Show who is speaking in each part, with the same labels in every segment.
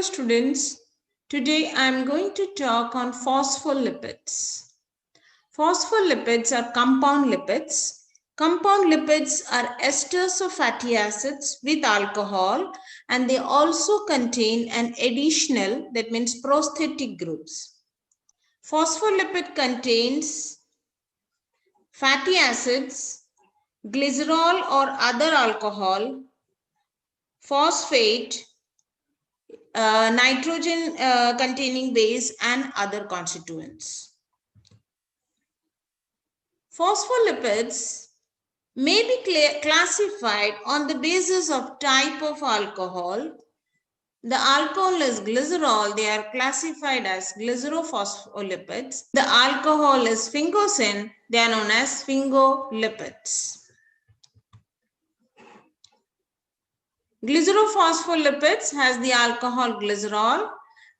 Speaker 1: Hello students, today I am going to talk on phospholipids. Phospholipids are compound lipids. Compound lipids are esters of fatty acids with alcohol, and they also contain an additional, that means prosthetic groups. Phospholipid contains fatty acids, glycerol or other alcohol, phosphate, nitrogen containing base and other constituents. Phospholipids may be classified on the basis of type of alcohol. The alcohol is glycerol, they are classified as glycerophospholipids. The alcohol is sphingosine, they are known as sphingolipids. Glycerophospholipids has the alcohol glycerol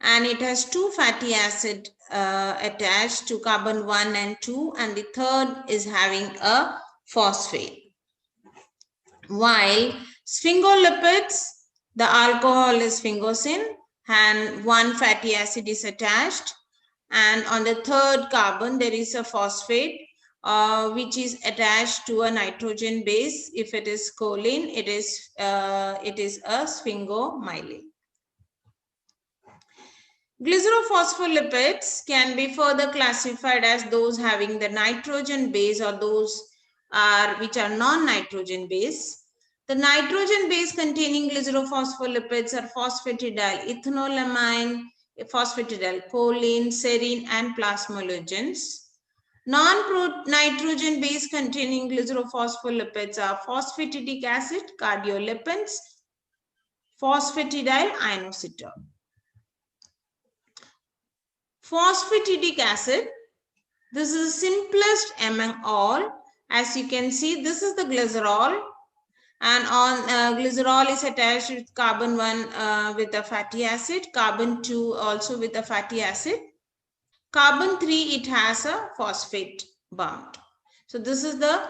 Speaker 1: and it has two fatty acid attached to carbon 1 and 2, and the third is having a phosphate. While sphingolipids, the alcohol is sphingosine and one fatty acid is attached, and on the third carbon there is a phosphate which is attached to a nitrogen base. If it is choline, it is a sphingomyelin. Glycerophospholipids can be further classified as those having the nitrogen base or those which are non-nitrogen base. The nitrogen base containing glycerophospholipids are phosphatidylethynolamine, phosphatidylcholine, serine, and plasmalogens. Non-nitrogen base containing glycerophospholipids are phosphatidic acid, cardiolipins, phosphatidyl inositol. Phosphatidic acid, this is the simplest among all. As you can see, this is the glycerol, and on glycerol is attached with carbon 1 with a fatty acid, carbon 2 also with a fatty acid. Carbon 3, it has a phosphate bond. So this is the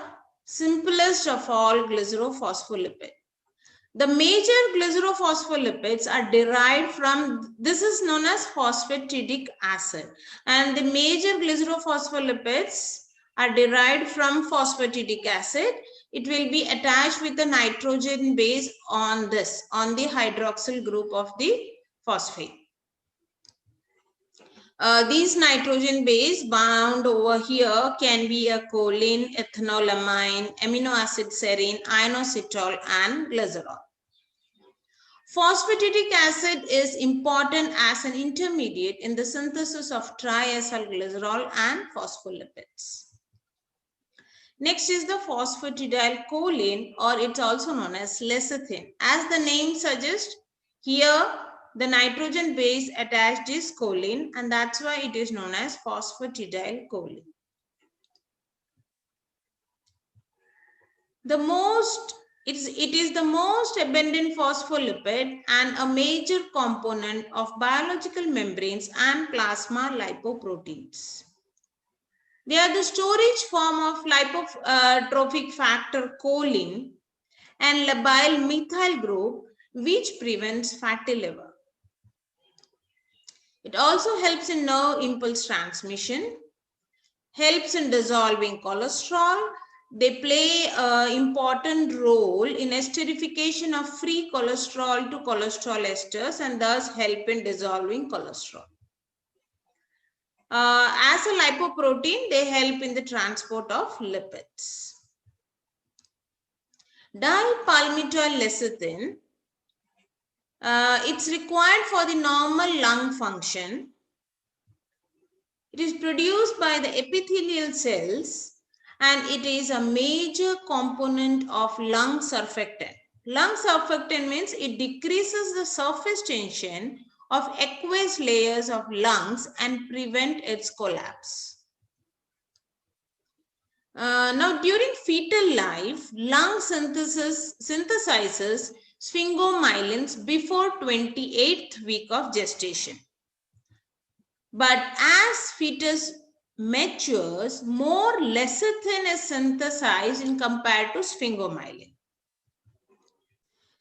Speaker 1: simplest of all glycerophospholipids. The major glycerophospholipids are derived from, this is known as phosphatidic acid, and the major glycerophospholipids are derived from phosphatidic acid. It will be attached with the nitrogen base on this, on the hydroxyl group of the phosphate. These nitrogen base bound over here can be a choline, ethanolamine, amino acid serine, inositol, and glycerol. Phosphatidic acid is important as an intermediate in the synthesis of triacylglycerol and phospholipids. Next is the phosphatidylcholine, or it's also known as lecithin. As the name suggests, here the nitrogen base attached is choline, and that's why it is known as phosphatidylcholine. It is the most abundant phospholipid and a major component of biological membranes and plasma lipoproteins. They are the storage form of lipotrophic factor choline and labile methyl group, which prevents fatty liver. It also helps in nerve impulse transmission, helps in dissolving cholesterol. They play an important role in esterification of free cholesterol to cholesterol esters and thus help in dissolving cholesterol. As a lipoprotein, they help in the transport of lipids. Dipalmitoyl lecithin, it's required for the normal lung function. It is produced by the epithelial cells and it is a major component of lung surfactant. Lung surfactant means it decreases the surface tension of aqueous layers of lungs and prevent its collapse. Now, during fetal life, lung synthesizes sphingomyelins before 28th week of gestation. But as fetus matures, more lecithin is synthesized in compared to sphingomyelin.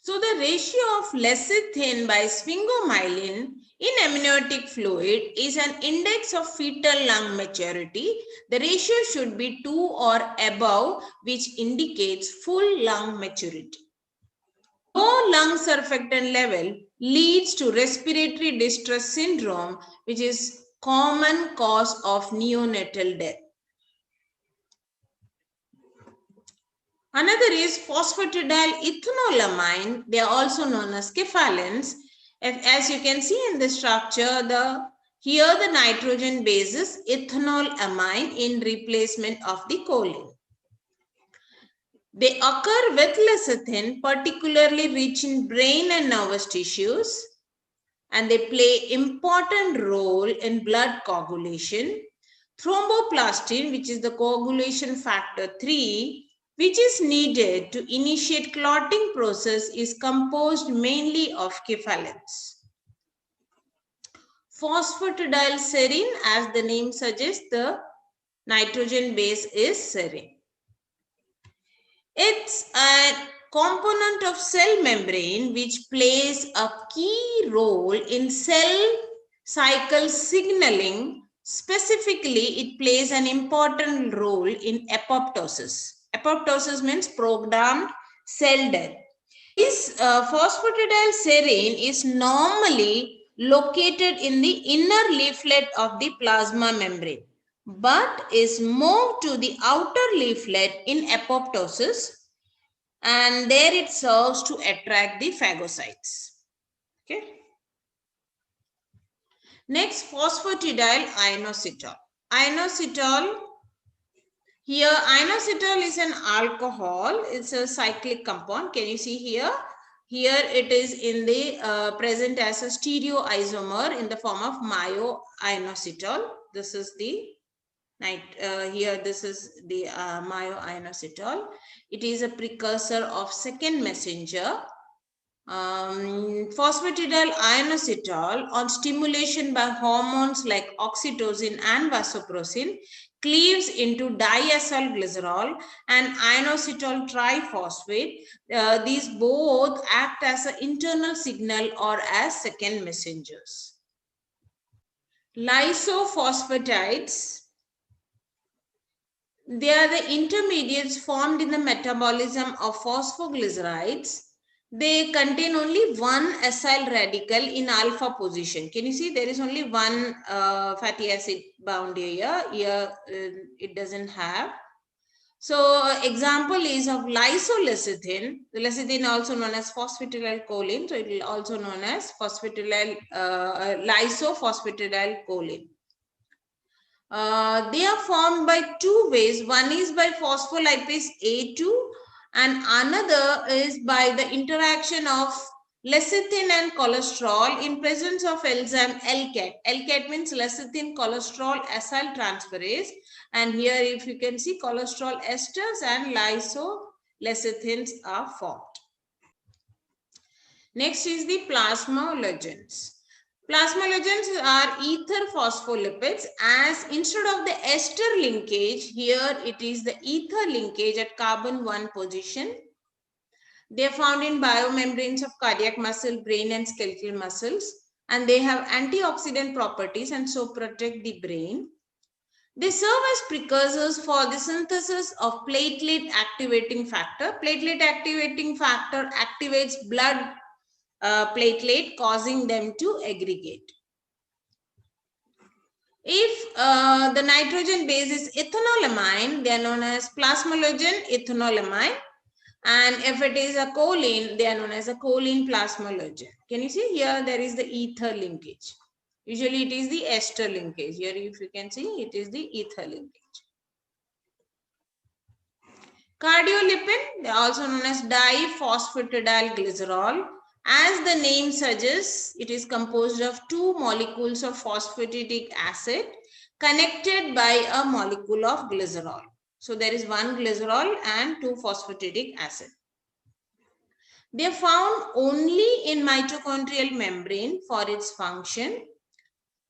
Speaker 1: So the ratio of lecithin by sphingomyelin in amniotic fluid is an index of fetal lung maturity. The ratio should be 2 or above, which indicates full lung maturity. Low lung surfactant level leads to respiratory distress syndrome, which is common cause of neonatal death. Another is phosphatidylethanolamine. They are also known as cephalins. As you can see in the structure, here the nitrogen base is ethanolamine in replacement of the choline. They occur with lecithin, particularly rich in brain and nervous tissues, and they play important role in blood coagulation. Thromboplastin, which is the coagulation factor 3, which is needed to initiate clotting process, is composed mainly of cephalins. Phosphatidylserine, as the name suggests, the nitrogen base is serine. It's a component of cell membrane which plays a key role in cell cycle signaling. Specifically, it plays an important role in apoptosis. Apoptosis means programmed cell death. This phosphatidylserine is normally located in the inner leaflet of the plasma membrane, but is moved to the outer leaflet in apoptosis, and there it serves to attract the phagocytes. Okay. Next, phosphatidylinositol. Inositol. Here, inositol is an alcohol. It's a cyclic compound. Can you see here? Here it is in the present as a stereoisomer in the form of myoinositol. This is the here this is the myoinositol. It is a precursor of second messenger. Phosphatidylinositol, on stimulation by hormones like oxytocin and vasopressin, cleaves into diacylglycerol and inositol triphosphate. These both act as an internal signal or as second messengers. Lysophosphatides, they are the intermediates formed in the metabolism of phosphoglycerides. They contain only one acyl radical in alpha position. Can you see there is only one fatty acid bound here. Here it doesn't have. So example is of lysolecithin. The lecithin also known as phosphatidylcholine. So it is also known as lysophosphatidylcholine. They are formed by two ways. One is by phospholipase A2 and another is by the interaction of lecithin and cholesterol in presence of enzyme LCAT. LCAT means lecithin cholesterol acyl transferase, and here if you can see cholesterol esters and lysolecithins are formed. Next is the plasmalogens. Plasmalogens are ether phospholipids, as instead of the ester linkage, here it is the ether linkage at carbon 1 position. They are found in biomembranes of cardiac muscle, brain and skeletal muscles, and they have antioxidant properties and so protect the brain. They serve as precursors for the synthesis of platelet activating factor. Platelet activating factor activates blood platelet, causing them to aggregate. If the nitrogen base is ethanolamine, they are known as plasmalogen ethanolamine, and if it is a choline, they are known as a choline plasmalogen. Can you see here there is the ether linkage? Usually it is the ester linkage. Here if you can see it is the ether linkage. Cardiolipin, they are also known as diphosphatidylglycerol. As the name suggests, it is composed of two molecules of phosphatidic acid connected by a molecule of glycerol. So there is one glycerol and two phosphatidic acid. They are found only in mitochondrial membrane for its function.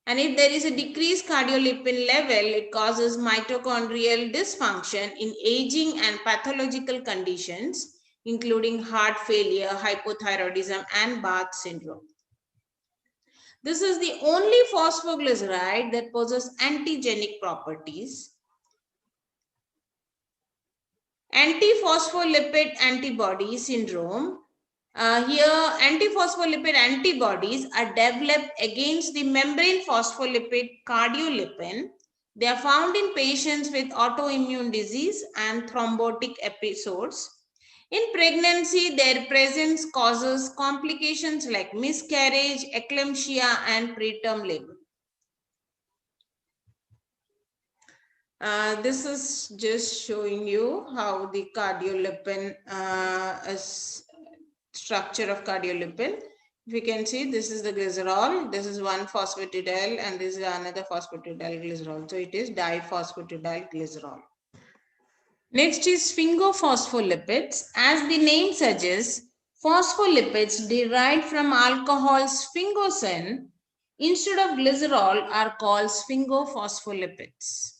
Speaker 1: And if there is a decreased cardiolipin level, it causes mitochondrial dysfunction in aging and pathological conditions. including heart failure, hypothyroidism, and Bath syndrome. This is the only phosphoglyceride that possesses antigenic properties. Antiphospholipid antibody syndrome. Here, antiphospholipid antibodies are developed against the membrane phospholipid cardiolipin. They are found in patients with autoimmune disease and thrombotic episodes. In pregnancy, their presence causes complications like miscarriage, eclampsia, and preterm labor. This is just showing you how the cardiolipin structure of cardiolipin. If you can see, this is the glycerol, this is one phosphatidyl, and this is another phosphatidyl glycerol. So it is diphosphatidyl glycerol. Next is sphingofphospholipids. As the name suggests, phospholipids derived from alcohol sphingosine instead of glycerol are called sphingofphospholipids.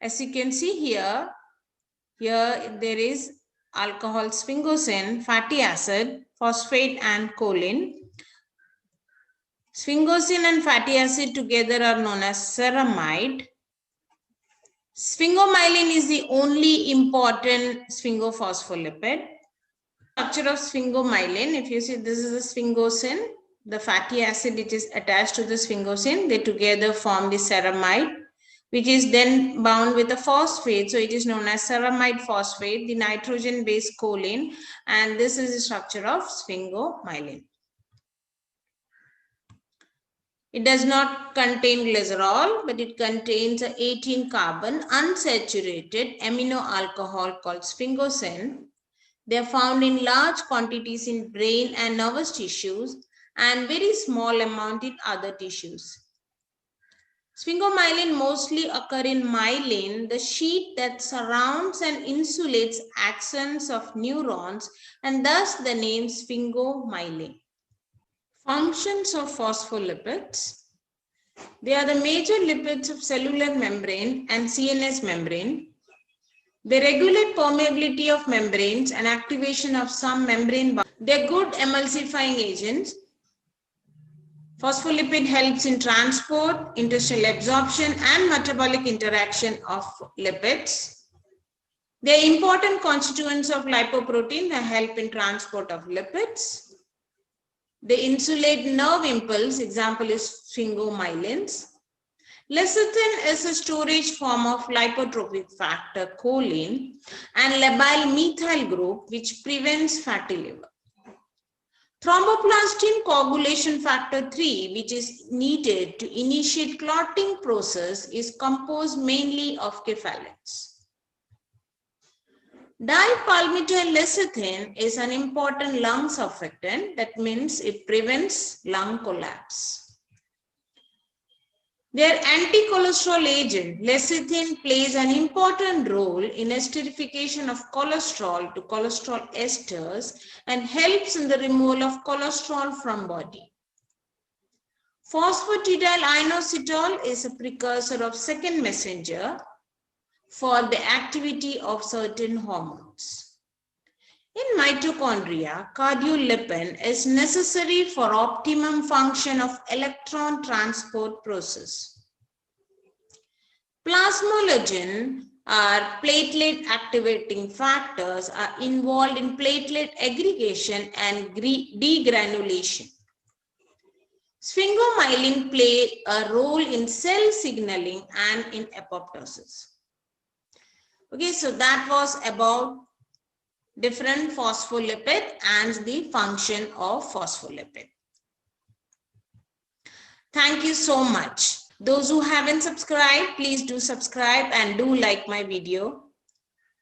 Speaker 1: As you can see here there is alcohol sphingosine, fatty acid, phosphate, and choline. Sphingosine and fatty acid together are known as ceramide. Sphingomyelin is the only important sphingophospholipid. Structure of sphingomyelin, if you see, this is the sphingosine, the fatty acid which is attached to the sphingosine, they together form the ceramide, which is then bound with a phosphate. So it is known as ceramide phosphate, the nitrogen-based choline, and this is the structure of sphingomyelin. It does not contain glycerol, but it contains an 18-carbon unsaturated amino alcohol called sphingosine. They are found in large quantities in brain and nervous tissues and very small amount in other tissues. Sphingomyelin mostly occur in myelin, the sheet that surrounds and insulates axons of neurons, and thus the name sphingomyelin. Functions of phospholipids. They are the major lipids of cellular membrane and CNS membrane. They regulate permeability of membranes and activation of some membrane bonds. They are good emulsifying agents. Phospholipid helps in transport, intestinal absorption, and metabolic interaction of lipids. They are important constituents of lipoprotein that help in transport of lipids. They insulate nerve impulse, example is sphingomyelins. Lecithin is a storage form of lipotropic factor choline and labile methyl group which prevents fatty liver. Thromboplastin coagulation factor 3, which is needed to initiate clotting process, is composed mainly of kephalates. Dipalmityl lecithin is an important lung surfactant. That means it prevents lung collapse. Their anti-cholesterol agent, lecithin, plays an important role in esterification of cholesterol to cholesterol esters and helps in the removal of cholesterol from body. Phosphatidyl inositol is a precursor of second messenger for the activity of certain hormones. In mitochondria, cardiolipin is necessary for optimum function of electron transport process. Plasmalogen or platelet activating factors are involved in platelet aggregation and degranulation. Sphingomyelin play a role in cell signaling and in apoptosis. Okay, so that was about different phospholipid and the function of phospholipid. Thank you so much. Those who haven't subscribed, please do subscribe and do like my video.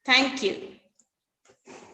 Speaker 1: Thank you.